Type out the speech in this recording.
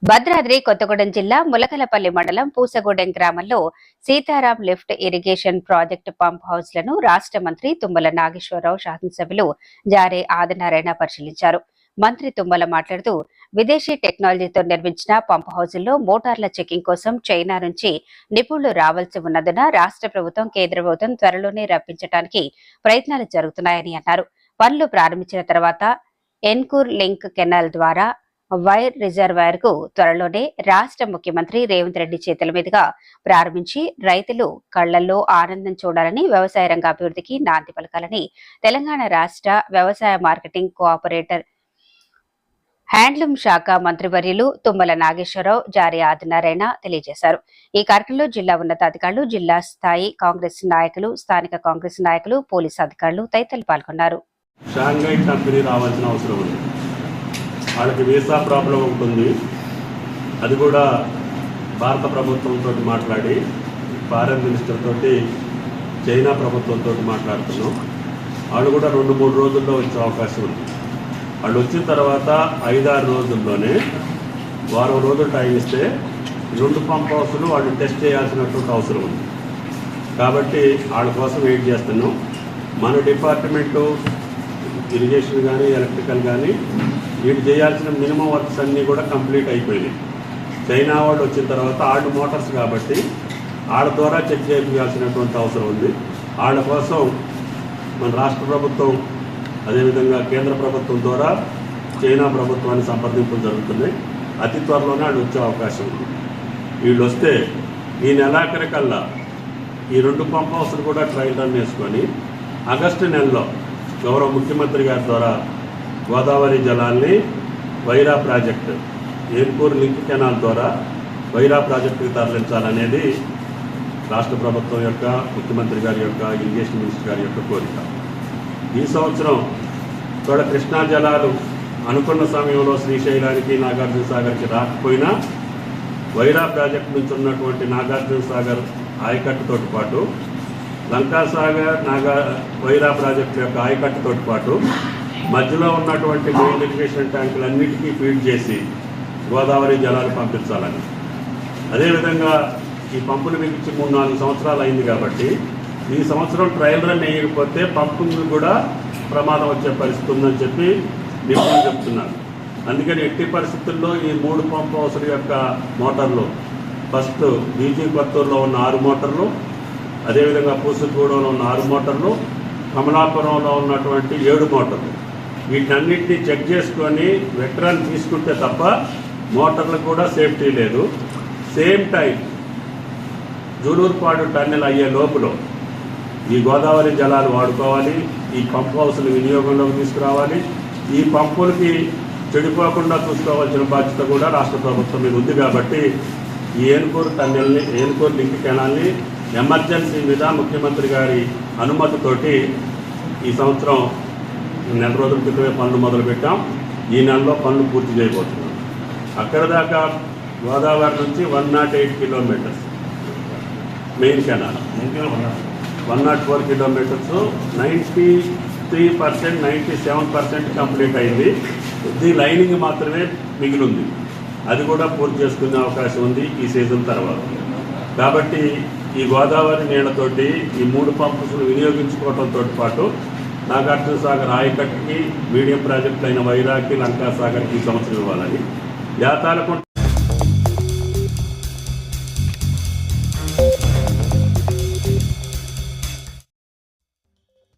భద్రాద్రి కొత్తగూడెం జిల్లా ములకలపల్లి మండలం పూసగూడెం గ్రామంలో Sitaram lift irrigation project pump హౌస్లను రాష్ట్ర మంత్రి తుమ్మల నాగేశ్వరరావు శాసనసభ్యులు జారే ఆదినారాయణ పరిశీలించారు. మంత్రి తుమ్మల మాట్లాడుతూ విదేశీ టెక్నాలజీతో నిర్మించిన పంప్ హౌజుల్లో మోటార్ల చెకింగ్ కోసం చైనా నుంచి నిపుణులు రావాల్సి ఉన్నందున రాష్ట్ర ప్రభుత్వం కేంద్ర ప్రభుత్వం త్వరలోనే రప్పించడానికి ప్రయత్నాలు జరుగుతున్నాయని అన్నారు. పనులు ప్రారంభించిన తర్వాత ఎన్కూర్ లింక్ కెనాల్ ద్వారా వైర్ రిజర్వాయర్ కు త్వరలోనే రాష్ట్ర ముఖ్యమంత్రి రేవంత్ రెడ్డి చేతుల మీదుగా ప్రారంభించి రైతులు కళ్లల్లో ఆనందం చూడాలని, వ్యవసాయ రంగ అభివృద్ధికి నాంది పలకాలని తెలంగాణ రాష్ట్ర వ్యవసాయ మార్కెటింగ్ కోఆపరేటర్ హ్యాండ్లూమ్ శాఖ మంత్రివర్యులు తుమ్మల నాగేశ్వరరావు, జారీ ఆదినారాయణ తెలియజేశారు. ఈ కార్యక్రమంలో జిల్లా ఉన్నతాధికారులు, జిల్లా స్థాయి కాంగ్రెస్ నాయకులు, స్థానిక కాంగ్రెస్ నాయకులు, పోలీసు అధికారులు తదితరులు పాల్గొన్నారు. వాళ్ళకి వీసా ప్రాబ్లం ఉంటుంది. అది కూడా భారత ప్రభుత్వంతో మాట్లాడి ఫారెన్ మినిస్టర్ తోటి చైనా ప్రభుత్వంతో మాట్లాడుతున్నాం. వాళ్ళు కూడా 2-3 రోజుల్లో వచ్చే అవకాశం ఉంది. వాళ్ళు వచ్చిన తర్వాత 5-6 రోజుల్లోనే వారం రోజులు టైం ఇస్తే 2 పంప్ హౌస్లు వాళ్ళు టెస్ట్ చేయాల్సినటువంటి అవసరం ఉంది. కాబట్టి వాళ్ళ కోసం వెయిట్ చేస్తున్నాం. మన డిపార్ట్మెంటు ఇరిగేషన్ కానీ ఎలక్ట్రికల్ కానీ వీటి చేయాల్సిన మినిమం వర్క్స్ అన్నీ కూడా కంప్లీట్ అయిపోయినాయి. చైనా వాళ్ళు వచ్చిన తర్వాత వాళ్ళు మోటార్స్ కాబట్టి వాళ్ళ ద్వారా చెక్ చేయాల్సినటువంటి అవసరం ఉంది. వాళ్ళ కోసం మన రాష్ట్ర ప్రభుత్వం అదేవిధంగా కేంద్ర ప్రభుత్వం ద్వారా చైనా ప్రభుత్వాన్ని సంప్రదింపులు జరుగుతున్నాయి. అతి త్వరలోనే వాళ్ళు వచ్చే అవకాశం ఉంది. వీళ్ళు వస్తే ఈ నెలాఖరికల్లా ఈ 2 పంప్ హౌస్లు కూడా ట్రయల్ రన్ చేసుకొని ఆగస్టు నెలలో గౌరవ ముఖ్యమంత్రి గారి ద్వారా గోదావరి జలాల్ని Wyra project, Erpur link canal ద్వారా వైరా ప్రాజెక్టుకి తరలించాలనేది రాష్ట్ర ప్రభుత్వం యొక్క, ముఖ్యమంత్రి గారి యొక్క, ఇరిగేషన్ మినిస్టర్ గారి యొక్క కోరిక. ఈ సంవత్సరం ఇక్కడ కృష్ణా జలాలు అనుకున్న సమయంలో శ్రీశైలానికి, నాగార్జున సాగర్కి రాకపోయినా వైరా ప్రాజెక్టు నుంచి ఉన్నటువంటి నాగార్జున సాగర్ ఆయకట్టుతో పాటు లంకాసాగర్ వైరా ప్రాజెక్టు యొక్క ఆయకట్టుతో పాటు మధ్యలో ఉన్నటువంటి మెయిన్ ఇరిగేషన్ ట్యాంకులన్నిటికీ ఫీడ్ చేసి గోదావరి జలాలు పంపించాలని. అదేవిధంగా ఈ పంపులు బిగించి 3-4 సంవత్సరాలు అయింది కాబట్టి ఈ సంవత్సరం ట్రయల్ రన్ వేయకపోతే పంపులు కూడా ప్రమాదం వచ్చే పరిస్థితి ఉందని చెప్పి నిపుణులు చెప్తున్నారు. అందుకని ఎట్టి పరిస్థితుల్లో ఈ 3 పంప్ హౌస్ల యొక్క మోటార్లు, ఫస్ట్ బీజీ కొత్తూరులో ఉన్న 6 మోటార్లు, అదేవిధంగా పూసగూడెంలో ఉన్న 6 మోటార్లు, కమలాపురంలో ఉన్నటువంటి 7 మోటార్లు, వీటన్నిటినీ చెక్ చేసుకొని వెటరన్ తీసుకుంటే తప్ప మోటార్లకు కూడా సేఫ్టీ లేదు. సేమ్ టైం జూలూరుపాడు టన్నెల్ అయ్యే లోపల ఈ గోదావరి జలాలు వాడుకోవాలి, ఈ పంప్ హౌస్లు వినియోగంలోకి తీసుకురావాలి. ఈ పంపులకి చెడిపోకుండా చూసుకోవాల్సిన బాధ్యత కూడా రాష్ట్ర ప్రభుత్వం మీద ఉంది. కాబట్టి ఈ ఏనుకూరు టన్నెల్ని, ఏనుకూరు లింక్ కెనాల్ని ఎమర్జెన్సీ మీద ముఖ్యమంత్రి గారి అనుమతితోటి ఈ సంవత్సరం నెల రోజుల క్రితమే పనులు మొదలుపెట్టాం. ఈ నెలలో పనులు పూర్తి చేయబోతున్నాం. అక్కడ దాకా గోదావరి నుంచి 108 kilometres main canal, 104 kilometres 93%, 97% complete అయింది. ఇది లైనింగ్ మాత్రమే మిగిలింది. అది కూడా పూర్తి చేసుకునే అవకాశం ఉంది ఈ సీజన్ తర్వాత. కాబట్టి ఈ గోదావరి నీళ్లతోటి ఈ 3 పంపులు వినియోగించుకోవడంతో పాటు నాగార్జున సాగర్ ఆయకట్టుకి, మీడియం ప్రాజెక్టులు అయిన వైరాకి, లంకా సాగర్కి ఈ సంవత్సరం ఇవ్వాలని. యాతాలకుంట